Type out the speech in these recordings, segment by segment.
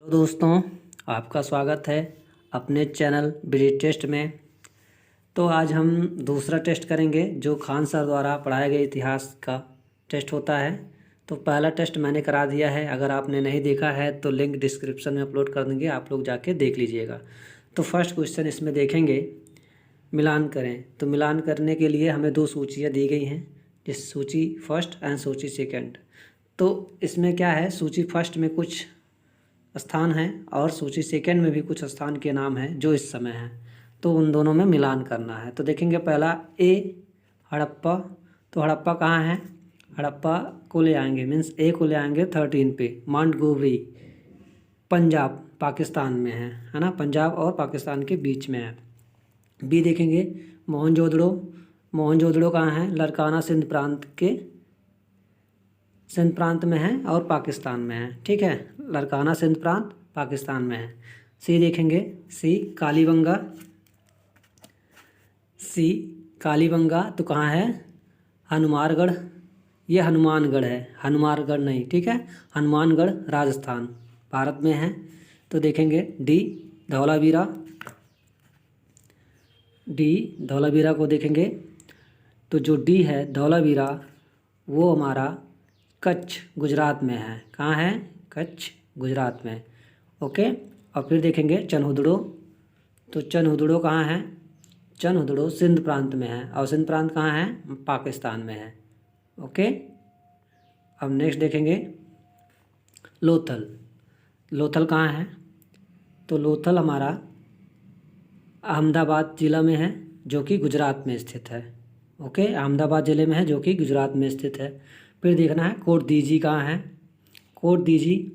तो दोस्तों, आपका स्वागत है अपने चैनल ब्रीज टेस्ट में। तो आज हम दूसरा टेस्ट करेंगे जो खान सर द्वारा पढ़ाए गए इतिहास का टेस्ट होता है। तो पहला टेस्ट मैंने करा दिया है, अगर आपने नहीं देखा है तो लिंक डिस्क्रिप्शन में अपलोड कर देंगे, आप लोग जाके देख लीजिएगा। तो फर्स्ट क्वेश्चन इसमें देखेंगे, मिलान करें। तो मिलान करने के लिए हमें दो सूचियाँ दी गई हैं, जिस सूची फर्स्ट एंड सूची सेकेंड। तो इसमें क्या है, सूची फर्स्ट में कुछ स्थान हैं और सूची सेकेंड में भी कुछ स्थान के नाम हैं जो इस समय हैं, तो उन दोनों में मिलान करना है। तो देखेंगे पहला ए हड़प्पा। तो हड़प्पा कहाँ है? हड़प्पा को ले आएंगे, मीन्स ए को ले आएंगे 13 पे। मांडगोवी पंजाब पाकिस्तान में है ना, पंजाब और पाकिस्तान के बीच में है। बी देखेंगे मोहनजोदड़ो। मोहनजोदड़ो कहाँ है? लड़काना सिंध प्रांत में है और पाकिस्तान में है, ठीक है। लड़काना सिंध प्रांत पाकिस्तान में है। सी देखेंगे, सी कालीबंगा। सी कालीबंगा तो कहाँ है? हनुमानगढ़। ये हनुमानगढ़ है, हनुमानगढ़ नहीं, ठीक है। हनुमानगढ़ राजस्थान भारत में है। तो देखेंगे डी धौलावीरा। डी धौलावीरा को देखेंगे तो जो डी है धौलावीरा वो हमारा कच्छ गुजरात में है। कहाँ है? कच्छ गुजरात में, ओके। और फिर देखेंगे चनहुदड़ो। तो चनहुदड़ो कहाँ है? चनहुदड़ो सिंध प्रांत में है और सिंध प्रांत कहाँ है? पाकिस्तान में है, ओके। अब नेक्स्ट देखेंगे लोथल। लोथल कहाँ है? तो लोथल हमारा अहमदाबाद ज़िला में है जो कि गुजरात में स्थित है, ओके। अहमदाबाद ज़िले में है जो कि गुजरात में स्थित है। फिर देखना है कोट दीजी कहाँ है? कोट दीजी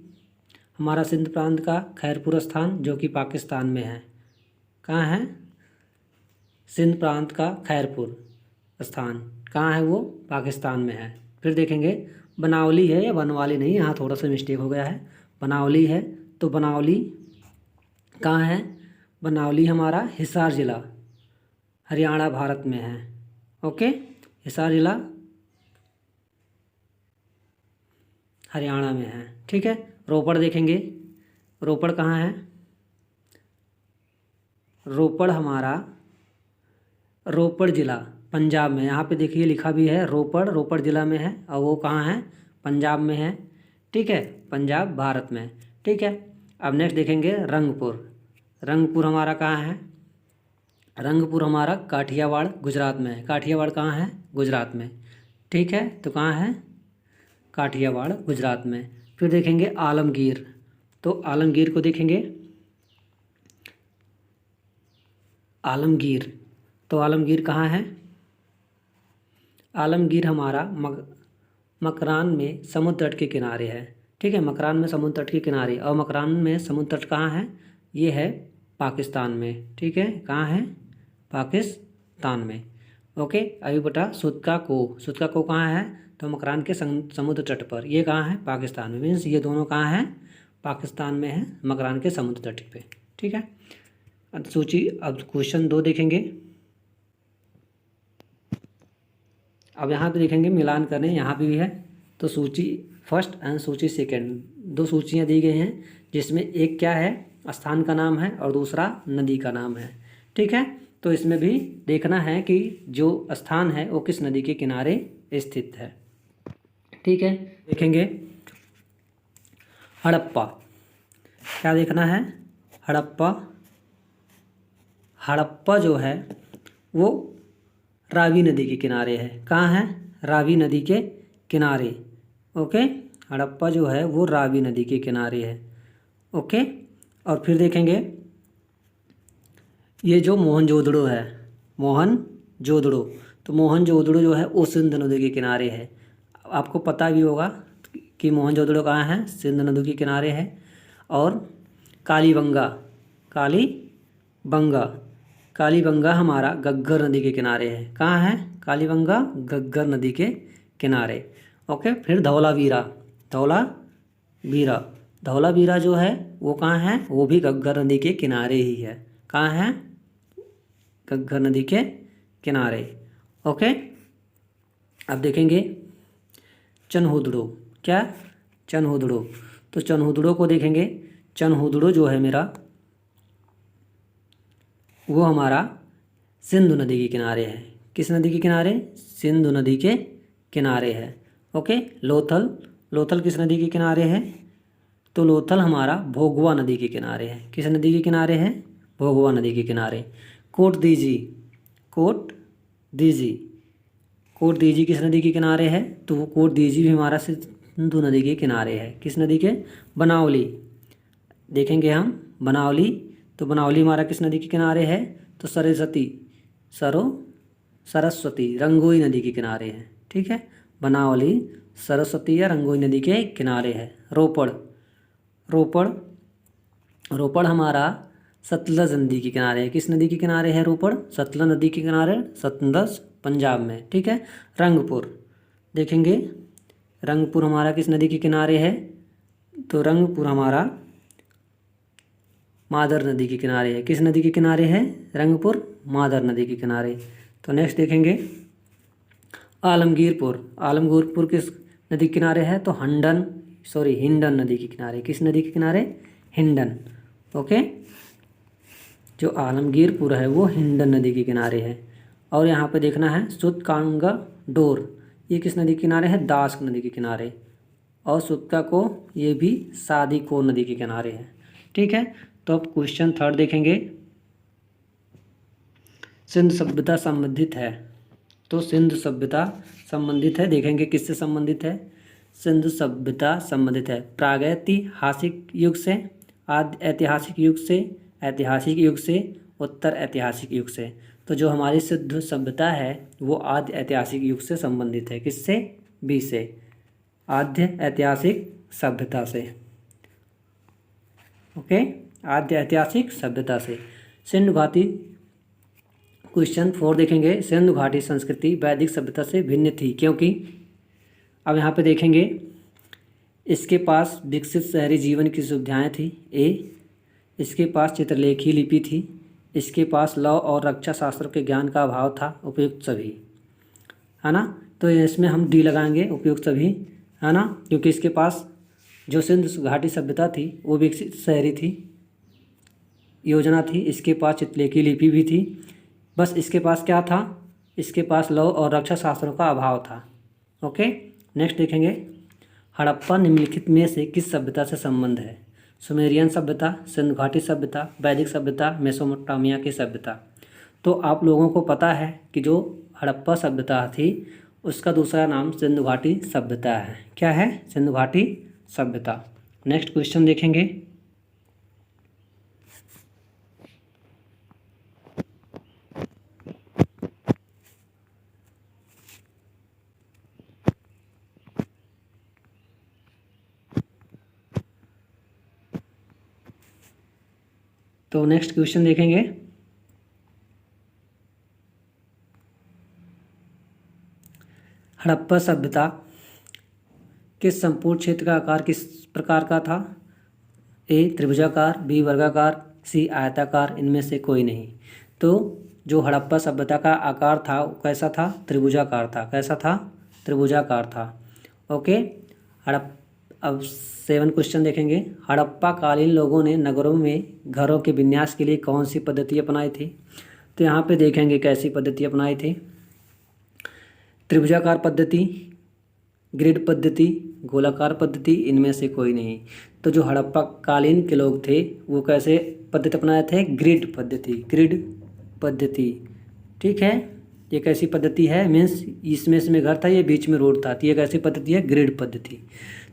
हमारा सिंध प्रांत का खैरपुर स्थान जो कि पाकिस्तान में है। कहाँ है? सिंध प्रांत का खैरपुर स्थान कहाँ है? वो पाकिस्तान में है। फिर देखेंगे बनावली है या बनवाली नहीं, यहाँ थोड़ा सा मिस्टेक हो गया है, बनावली है। तो बनावली कहाँ है? बनावली हमारा हिसार ज़िला हरियाणा भारत में है, ओके। हिसार ज़िला हरियाणा में है, ठीक है। रोपड़ देखेंगे, रोपड़ कहाँ है? रोपड़ हमारा रोपड़ ज़िला पंजाब में, यहाँ पे देखिए लिखा भी है रोपड़, रोपड़ ज़िला में है और वो कहाँ है? पंजाब में है, ठीक है, पंजाब भारत में, ठीक है। अब नेक्स्ट देखेंगे रंगपुर। रंगपुर हमारा कहाँ है? रंगपुर हमारा काठियावाड़ गुजरात में है। काठियावाड़ कहाँ है? गुजरात में, ठीक है। तो कहाँ है? काठियावाड़ गुजरात में। फिर देखेंगे आलमगीर। तो आलमगीर को देखेंगे, आलमगीर। तो आलमगीर कहाँ है? आलमगीर हमारा मकरान में समुद्र तट के किनारे है, ठीक है। मकरान में समुद्र तट के किनारे, और मकरान में समुद्र तट कहाँ है? ये है पाकिस्तान में, ठीक है। कहाँ है? पाकिस्तान में, ओके। अभी बटा सुतका को कहाँ है? तो मकरान के समुद्र तट पर, ये कहाँ है? पाकिस्तान में, मीन्स ये दोनों कहाँ हैं? पाकिस्तान में है, मकरान के समुद्र तट पे, ठीक है। अब सूची, अब क्वेश्चन 2 देखेंगे। अब यहाँ पे देखेंगे मिलान करने, यहाँ पे भी है। तो सूची फर्स्ट एंड सूची सेकेंड, दो सूचियाँ दी गई हैं, जिसमें एक क्या है? स्थान का नाम है और दूसरा नदी का नाम है, ठीक है। तो इसमें भी देखना है कि जो स्थान है वो किस नदी के किनारे स्थित है, ठीक है। देखेंगे हड़प्पा, क्या देखना है? हड़प्पा। हड़प्पा जो है वो रावी नदी के किनारे है। कहाँ है? रावी नदी के किनारे, ओके। हड़प्पा जो है वो रावी नदी के किनारे है, ओके। और फिर देखेंगे ये जो मोहनजोदड़ो है, मोहनजोदड़ो। तो मोहनजोदड़ो जो है वो सिंध नदी के किनारे है। आपको पता भी होगा कि मोहनजोदड़ो कहाँ है? सिंध नदी के किनारे है। और कालीबंगा, कालीबंगा हमारा घग्गर नदी के किनारे है। कहाँ है? कालीबंगा घग्गर नदी के किनारे, ओके। फिर धौलावीरा जो है वो कहाँ है? वो भी घग्गर नदी के किनारे ही है। कहाँ है? घग्गर नदी के किनारे, ओके। अब देखेंगे चनहुदड़ो, क्या? चनहुदड़ो। तो चनहुदड़ो को देखेंगे, चनहुदड़ो जो है मेरा, वो हमारा सिंधु नदी के किनारे है। किस नदी के किनारे? सिंधु नदी के किनारे है। ओके। लोथल, लोथल किस नदी के किनारे है? तो लोथल हमारा भोगवा नदी के किनारे है। किस नदी के किनारे है? भोगवा नदी के किनारे। कोट दीजी, कोट दीजी, कोट दीजी किस नदी के किनारे है? तो वो कोट दीजी भी हमारा सिंधु नदी के किनारे है। किस नदी के? बनावली, देखेंगे हम बनावली, तो बनावली हमारा किस नदी के किनारे है? तो सरस्वती, सरस्वती रंगोई नदी के किनारे है। ठीक है, बनावली सरस्वती या रंगोई नदी के किनारे है। रोपड़, रोपड़, रोपड़ हमारा सतलज नदी के किनारे है। किस नदी के किनारे है रोपड़? सतलज नदी के किनारे, सतलज पंजाब में। ठीक है। रंगपुर, देखेंगे रंगपुर हमारा किस नदी के किनारे है? तो रंगपुर हमारा मादर नदी के किनारे है। किस नदी के किनारे है? रंगपुर मादर नदी के किनारे। तो नेक्स्ट देखेंगे आलमगीरपुर, आलमगीरपुर किस नदी के किनारे है? तो हिंडन नदी के किनारे। किस नदी के किनारे? हिंडन। ओके, जो आलमगीरपुर है वो हिंडन नदी के किनारे है। और यहाँ पे देखना है सुतकांगा डोर, ये किस नदी के किनारे है? दास नदी के किनारे। और सुतका को, ये भी सादी को नदी के किनारे है। ठीक है, तो अब क्वेश्चन थर्ड देखेंगे। सिंधु सभ्यता संबंधित है, तो सिंधु सभ्यता संबंधित है, देखेंगे किससे संबंधित है? सिंधु सभ्यता संबंधित है प्रागैतिहासिक युग से, आद्य ऐतिहासिक युग से, ऐतिहासिक युग से, उत्तर ऐतिहासिक युग से। तो जो हमारी सिंधु सभ्यता है वो आद्य ऐतिहासिक युग से संबंधित है। किससे? बी से, आद्य ऐतिहासिक सभ्यता से। ओके, आद्य ऐतिहासिक सभ्यता से। सिंधु घाटी, क्वेश्चन 4 देखेंगे। सिंधु घाटी संस्कृति वैदिक सभ्यता से भिन्न थी क्योंकि, अब यहाँ पे देखेंगे इसके पास विकसित शहरी जीवन की सुविधाएं थी। ए, इसके पास चित्रलेखी लिपि थी, इसके पास लौ और रक्षा शास्त्रों के ज्ञान का अभाव था, उपयुक्त सभी, है ना। तो इसमें हम डी लगाएंगे, उपयुक्त सभी, है ना, क्योंकि इसके पास जो सिंधु घाटी सभ्यता थी वो विकसित शहरी थी, योजना थी, इसके पास चित्रलेखी लिपि भी थी, बस इसके पास क्या था? इसके पास लौ और रक्षा शास्त्रों का अभाव था। ओके, नेक्स्ट देखेंगे हड़प्पा निम्नलिखित में से किस सभ्यता से संबंध है? सुमेरियन सभ्यता, सिंधु घाटी सभ्यता, वैदिक सभ्यता, मेसोपोटामिया की सभ्यता। तो आप लोगों को पता है कि जो हड़प्पा सभ्यता थी उसका दूसरा नाम सिंधु घाटी सभ्यता है। क्या है? सिंधु घाटी सभ्यता। नेक्स्ट क्वेश्चन देखेंगे। तो नेक्स्ट क्वेश्चन देखेंगे हड़प्पा सभ्यता के संपूर्ण क्षेत्र का आकार किस प्रकार का था? ए त्रिभुजाकार, बी वर्गाकार, सी आयताकार, इनमें से कोई नहीं। तो जो हड़प्पा सभ्यता का आकार था वो कैसा था? त्रिभुजाकार था। कैसा था? त्रिभुजाकार था। ओके, अब 7 क्वेश्चन देखेंगे। हड़प्पा कालीन लोगों ने नगरों में घरों के विन्यास के लिए कौन सी पद्धति अपनाई थी? तो यहाँ पे देखेंगे कैसी पद्धति अपनाई थी। त्रिभुजाकार पद्धति, ग्रिड पद्धति, गोलाकार पद्धति, इनमें से कोई नहीं। तो जो हड़प्पा कालीन के लोग थे वो कैसे पद्धति अपनाए थे? ग्रिड पद्धति, ग्रिड पद्धति। ठीक है, ये कैसी पद्धति है? मीन्स इसमें घर था, ये बीच में रोड था, तो ये कैसी पद्धति है? ग्रिड पद्धति।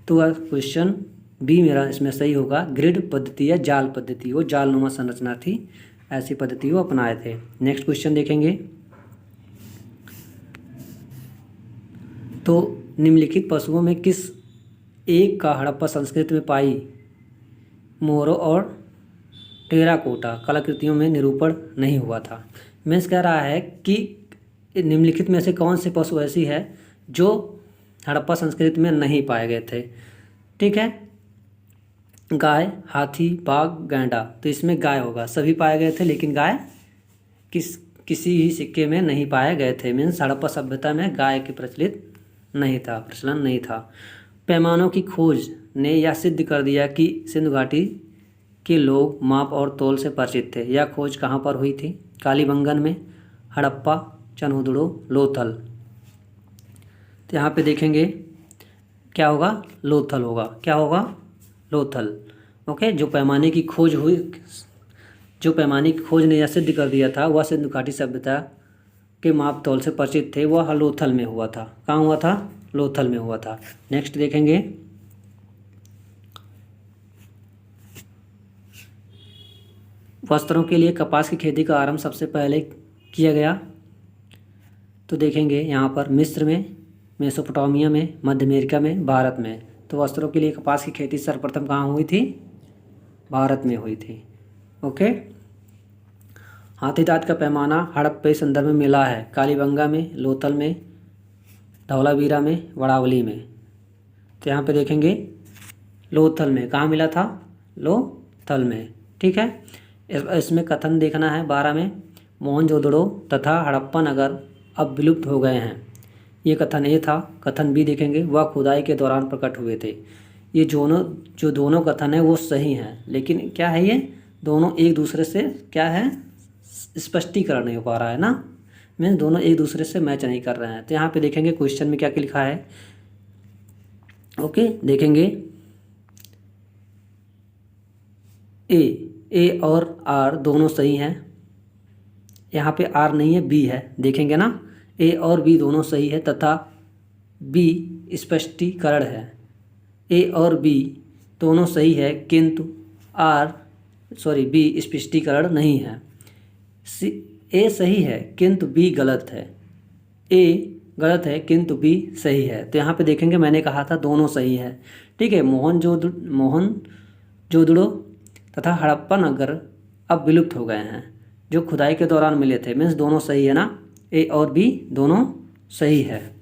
तो क्वेश्चन बी मेरा इसमें सही होगा। ग्रिड पद्धति या जाल पद्धति, वो जालनुमा संरचना थी, ऐसी पद्धति वो अपनाए थे। नेक्स्ट क्वेश्चन देखेंगे। तो निम्नलिखित पशुओं में किस एक का हड़प्पा संस्कृति में पाई मोहरों और टेराकोटा कलाकृतियों में निरूपण नहीं हुआ था? मीन्स कह रहा है कि निम्नलिखित में से कौन से पशु ऐसी है जो हड़प्पा संस्कृति में नहीं पाए गए थे? ठीक है, गाय, हाथी, बाघ, गैंडा। तो इसमें गाय होगा, सभी पाए गए थे लेकिन गाय किसी ही सिक्के में नहीं पाए गए थे। मीन्स हड़प्पा सभ्यता में गाय के प्रचलन नहीं था। पैमानों की खोज ने यह सिद्ध कर दिया कि सिंधु घाटी के लोग माप और तोल से परिचित थे। यह खोज कहाँ पर हुई थी? कालीबंगन में, हड़प्पा, चनहुदड़ो, लोथल। तो यहाँ पे देखेंगे क्या होगा? लोथल होगा। क्या होगा? लोथल। ओके। जो पैमाने की खोज ने यह सिद्ध कर दिया था, वह सिंधु घाटी सभ्यता के माप तौल से परिचित थे, वह लोथल में हुआ था। कहाँ हुआ था? लोथल में हुआ था। नेक्स्ट देखेंगे, वस्त्रों के लिए कपास की खेती का आरंभ सबसे पहले किया गया। तो देखेंगे यहाँ पर मिस्र में, मेसोपोटामिया में, मध्य अमेरिका में, भारत में। तो वस्त्रों के लिए कपास की खेती सर्वप्रथम कहाँ हुई थी? भारत में हुई थी। ओके। हाथी दांत का पैमाना हड़प्पा संदर्भ में मिला है कालीबंगा में, लोथल में, धौलावीरा में, वड़ावली में। तो यहाँ पे देखेंगे लोथल में। कहाँ मिला था? लोथल में। ठीक है। इसमें कथन देखना है 12 में, मोहनजोदड़ो तथा हड़प्पा नगर अब विलुप्त हो गए हैं। ये कथन ए था। कथन बी देखेंगे, वह खुदाई के दौरान प्रकट हुए थे। ये जो दोनों कथन है वो सही हैं, लेकिन क्या है, ये दोनों एक दूसरे से क्या है? स्पष्टीकरण नहीं हो पा रहा है ना, मीन्स दोनों एक दूसरे से मैच नहीं कर रहे हैं। तो यहाँ पे देखेंगे क्वेश्चन में क्या क्या लिखा है। ओके। देखेंगे ए और आर दोनों सही हैं। यहाँ पे आर नहीं है, बी है। देखेंगे ना, ए और बी दोनों सही है तथा बी स्पष्टीकरण है। ए और बी दोनों सही है किंतु बी स्पष्टीकरण नहीं है। ए सही है किंतु बी गलत है। ए गलत है किंतु बी सही है। तो यहाँ पे देखेंगे मैंने कहा था दोनों सही है। ठीक है। मोहनजोदड़ो तथा हड़प्पा नगर अब विलुप्त हो गए हैं, जो खुदाई के दौरान मिले थे। मीन्स दोनों सही है ना, ए और बी दोनों सही है,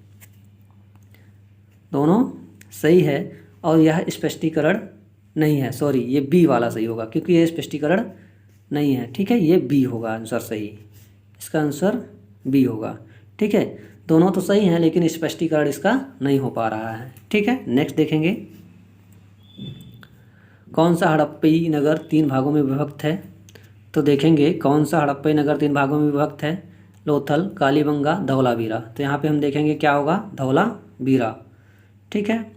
दोनों सही है। और यह स्पष्टीकरण नहीं है, सॉरी ये बी वाला सही होगा क्योंकि यह स्पष्टीकरण नहीं है। ठीक है। ये बी होगा आंसर सही, इसका आंसर बी होगा। ठीक है। दोनों तो सही हैं लेकिन स्पष्टीकरण इसका नहीं हो पा रहा है। ठीक है। नेक्स्ट देखेंगे, कौन सा हड़प्पी नगर 3 भागों में विभक्त है? तो देखेंगे कौन सा हड़प्पी नगर 3 भागों में विभक्त है? लोथल, कालीबंगा, धौलावीरा। तो यहाँ पे हम देखेंगे क्या होगा? धौलावीरा। ठीक है।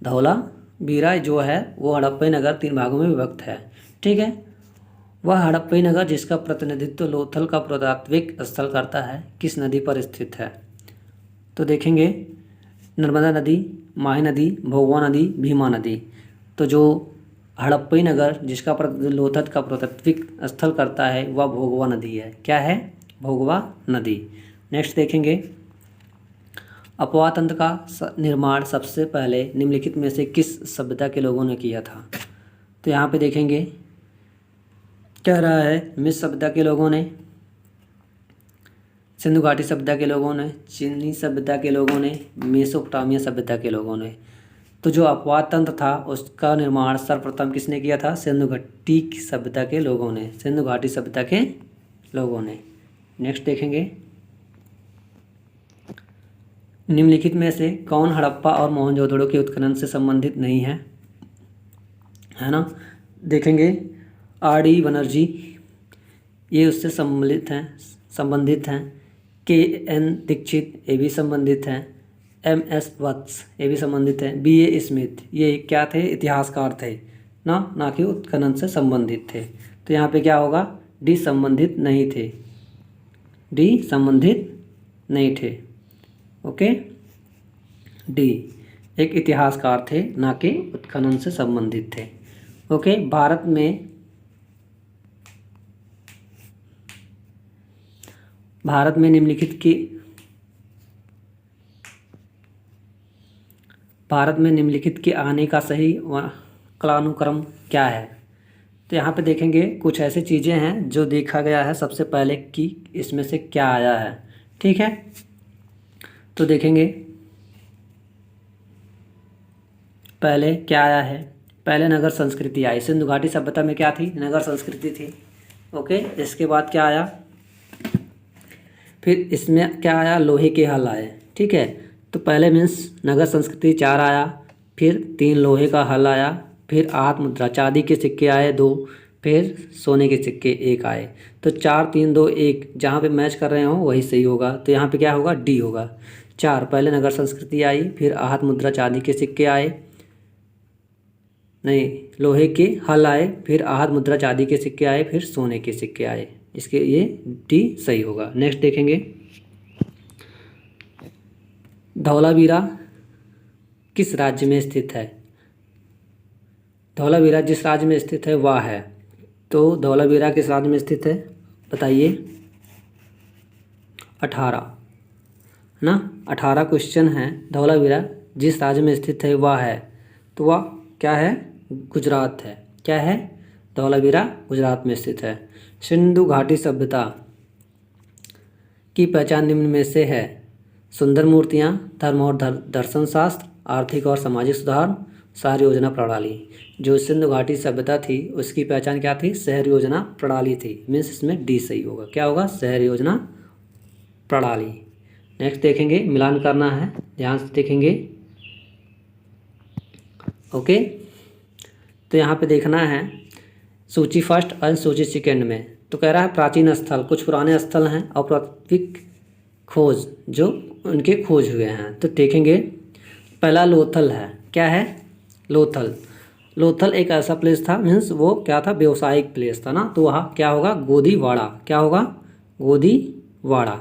धौलावीरा जो है वो हड़प्पा नगर 3 भागों में विभक्त है। ठीक है। वह हड़प्पा नगर जिसका प्रतिनिधित्व लोथल का पुरातात्विक स्थल करता है किस नदी पर स्थित है? तो देखेंगे नर्मदा नदी, माही नदी, भोगवा नदी, भीमा नदी। तो जो हड़प्पा नगर जिसका लोथल का पुरातात्विक स्थल करता है वह भोगवा नदी है। क्या है? भोगवा नदी। नेक्स्ट देखेंगे, अपवाह तंत्र का निर्माण सबसे पहले निम्नलिखित में से किस सभ्यता के लोगों ने किया था? तो यहाँ पे देखेंगे कह रहा है मिस्र सभ्यता के लोगों ने, सिंधु घाटी सभ्यता के लोगों ने, चीनी सभ्यता के लोगों ने, मेसोपोटामिया सभ्यता के लोगों ने। तो जो अपवाह तंत्र था उसका निर्माण सर्वप्रथम किसने किया था? सिंधु घाटी सभ्यता के लोगों ने, सिंधु घाटी सभ्यता के लोगों ने। नेक्स्ट देखेंगे, निम्नलिखित में से कौन हड़प्पा और मोहनजोदड़ो के उत्खनन से संबंधित नहीं है? है ना। देखेंगे R.D. बनर्जी ये उससे संबंधित हैं। K.N. दीक्षित ये भी संबंधित हैं। M.S. वत्स ये भी संबंधित हैं। B.A. स्मिथ ये क्या थे? इतिहासकार थे ना कि उत्खनन से संबंधित थे। तो यहाँ पे क्या होगा? डी संबंधित नहीं थे, डी संबंधित नहीं थे। ओके। डी एक इतिहासकार थे ना कि उत्खनन से संबंधित थे। ओके। भारत में निम्नलिखित के आने का सही कालानुक्रम क्या है? तो यहाँ पे देखेंगे कुछ ऐसी चीज़ें हैं जो देखा गया है सबसे पहले कि इसमें से क्या आया है। ठीक है। तो देखेंगे पहले क्या आया है। पहले नगर संस्कृति आई। सिंधु घाटी सभ्यता में क्या थी? नगर संस्कृति थी। ओके। इसके बाद क्या आया? फिर इसमें क्या आया? लोहे के हल आए। ठीक है। तो पहले मीन्स नगर संस्कृति 4 आया, फिर 3 लोहे का हल आया, फिर आहत मुद्रा, चांदी के सिक्के आए 2, फिर सोने के सिक्के 1 आए। तो 4 3 2 1 जहाँ पे मैच कर रहे हो वही सही होगा। तो यहाँ पे क्या होगा, डी होगा। 4 पहले नगर संस्कृति आई, फिर आहत मुद्रा, चांदी के सिक्के आए, नहीं लोहे के हल आए, फिर आहत मुद्रा, चांदी के सिक्के आए, फिर सोने के सिक्के आए। इसके ये डी सही होगा। नेक्स्ट देखेंगे, धौलावीरा किस राज्य में स्थित है? धौलावीरा जिस राज्य में स्थित है वह है। तो धौलावीरा किस राज्य में स्थित है बताइए? 18 ना, 18 क्वेश्चन है। धौलावीरा जिस राज्य में स्थित है वह है, तो वह क्या है? गुजरात है। क्या है? धौलावीरा गुजरात में स्थित है। सिंधु घाटी सभ्यता की पहचान निम्न में से है? सुंदर मूर्तियाँ, धर्म और दर्शन शास्त्र, आर्थिक और सामाजिक सुधार, शहर योजना प्रणाली। जो सिंधु घाटी सभ्यता थी उसकी पहचान क्या थी? शहर योजना प्रणाली थी। मीन्स इसमें डी सही होगा। क्या होगा? शहर योजना प्रणाली। नेक्स्ट देखेंगे, मिलान करना है, ध्यान से देखेंगे। ओके, तो यहाँ पे देखना है सूची फर्स्ट और सूची सेकेंड में। तो कह रहा है प्राचीन स्थल, कुछ पुराने स्थल हैं और प्राकृतिक खोज जो उनके खोज हुए हैं। तो देखेंगे, पहला लोथल है। क्या है? लोथल। लोथल एक ऐसा प्लेस था, मीन्स वो क्या था? व्यवसायिक प्लेस था ना। तो वहाँ क्या होगा? गोदीवाड़ा। क्या होगा? गोदीवाड़ा।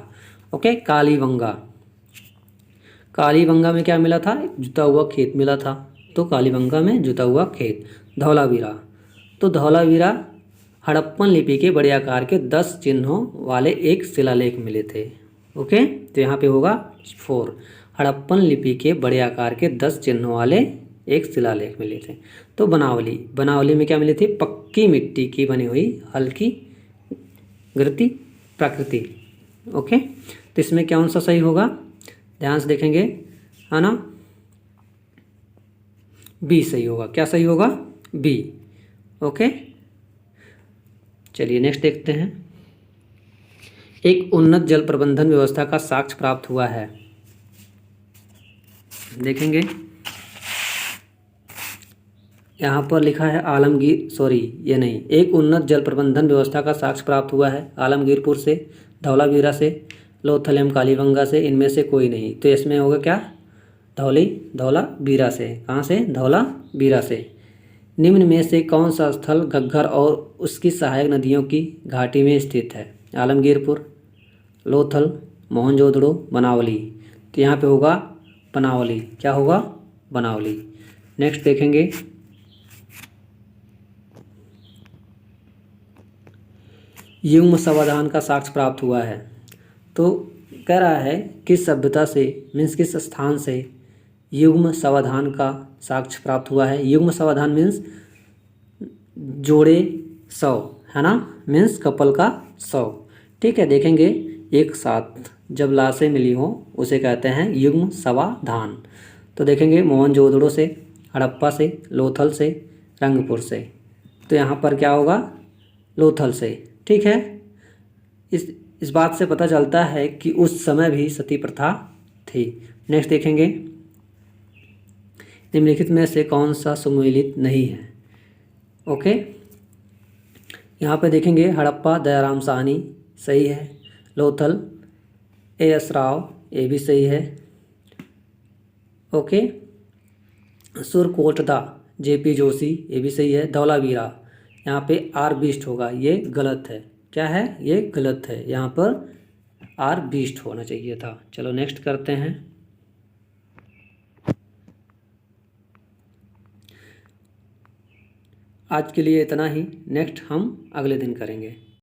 ओके, कालीबंगा। कालीबंगा में क्या मिला था? जुता हुआ खेत मिला था। तो कालीबंगा में जुता हुआ खेत। धौलावीरा, तो धौलावीरा हड़प्पन लिपि के बड़े आकार के 10 चिन्हों वाले एक शिलालेख मिले थे। ओके, तो यहाँ पे होगा 4। हड़प्पन लिपि के बड़े आकार के 10 चिन्हों वाले एक शिलालेख मिले थे। तो बनावली, बनावली में क्या मिली थी? पक्की मिट्टी की बनी हुई हल्की गिरती प्रकृति। ओके, तो इसमें कौन सा सही होगा? ध्यान से देखेंगे, है ना? बी सही होगा। क्या सही होगा? बी। ओके, चलिए नेक्स्ट देखते हैं। एक उन्नत जल प्रबंधन व्यवस्था का साक्ष्य प्राप्त हुआ है। देखेंगे, यहाँ पर लिखा है आलमगीर, सॉरी ये नहीं, एक उन्नत जल प्रबंधन व्यवस्था का साक्ष्य प्राप्त हुआ है आलमगीरपुर से, धौलावीरा से, लोथल एवं कालीबंगा से, इनमें से कोई नहीं। तो इसमें होगा क्या? धौलावीरा से। कहाँ से? धौलावीरा से। निम्न में से कौन सा स्थल घग्गर और उसकी सहायक नदियों की घाटी में स्थित है? आलमगीरपुर, लोथल, मोहनजोदड़ो, बनावली। तो यहाँ पे होगा बनावली। क्या होगा? बनावली। नेक्स्ट देखेंगे, युग्म समाधान का साक्ष्य प्राप्त हुआ है। तो कह रहा है किस सभ्यता से, मीन्स किस स्थान से युग्म समाधान का साक्ष्य प्राप्त हुआ है? युग्म समाधान मीन्स जोड़े 100, है ना? मीन्स कपल का 100। ठीक है, देखेंगे एक साथ जब लाशें मिली हो उसे कहते हैं युग्म समाधान। तो देखेंगे मोहनजोदड़ो से, हड़प्पा से, लोथल से, रंगपुर से। तो यहाँ पर क्या होगा? लोथल से। ठीक है, इस बात से पता चलता है कि उस समय भी सती प्रथा थी। नेक्स्ट देखेंगे, निम्नलिखित में से कौन सा सुमेलित नहीं है? ओके, यहाँ पे देखेंगे हड़प्पा दयाराम साहनी सही है, लोथल एएस राव ये भी सही है। ओके, सुरकोटदा जेपी जोशी ये भी सही है। धौलावीरा यहाँ पे आर बीस्ट होगा, ये गलत है। क्या है? ये गलत है, यहाँ पर आर बीस्ट होना चाहिए था। चलो नेक्स्ट करते हैं। आज के लिए इतना ही, नेक्स्ट हम अगले दिन करेंगे।